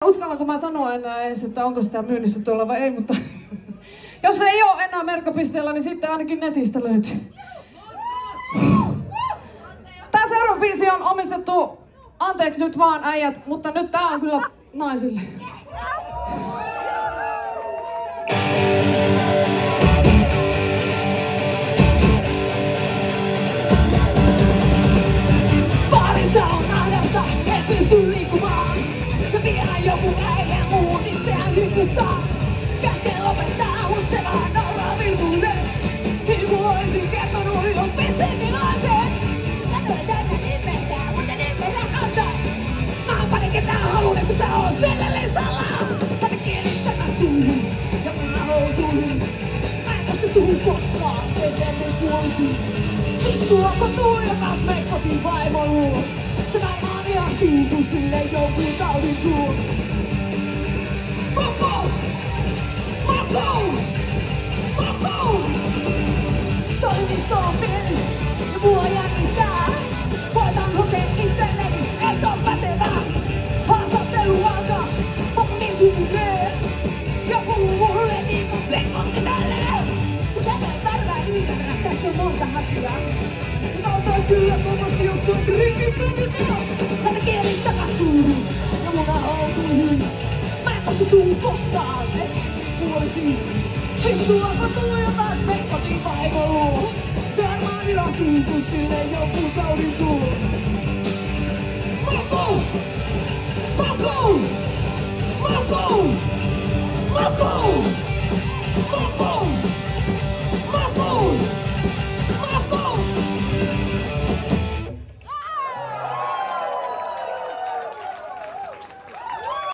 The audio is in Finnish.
Uskallanko mä sanoa enää edes, että onko sitä myynnissä tuolla vai ei, mutta jos ei ole enää Merkkapisteellä, niin sitten ainakin netistä löytyy. Tää seuraava biisi on omistettu, anteeksi nyt vaan äijät, mutta nyt tää on kyllä naisille. Parissa on ahdasta, et pysty liikkumaan. Ja vielä joku äijä muu, niin sehän hykuttaa. Käsken lopettaa, mut se vaan nauraa vilkuinen. Hilku oisin kertonut jos vitsenilaisen. Sanoin tänne nimetään, mutta nimetään antaa. Mä paniketään halun, että sä oot sillä listalla. Tänne kielittämä suuhun ja mä housuihin. Mä en koske suhun koskaan, ennen vuosi. Vittua kun tuijotat me kotivaimoluun. Se naima on ihan tuntuu sille joku taudin tuun. Moko! Moko! Moko! Toimisto on pieni ja mua jännittää. Voitan hokea itselleni, et on pätevää. Haastattelu alkaa, pommi suuneen. Joku mulle niin mun pekkotti tälleen. Se sävel värvää ymmärrä, tässä on monta hakijaa. Nautais kyllä kovasti, jos on rikki-rikki-teo. Tänne kielin takas suuhun ja munahousuihin. Mä en koske suun koskaan, et puolisiin. Vittua kun tuijotat me kotivaimoluun. Se varmaan ilahtuu, kun sille joku taudin tuu. Moko! Moko! Moko! Moko!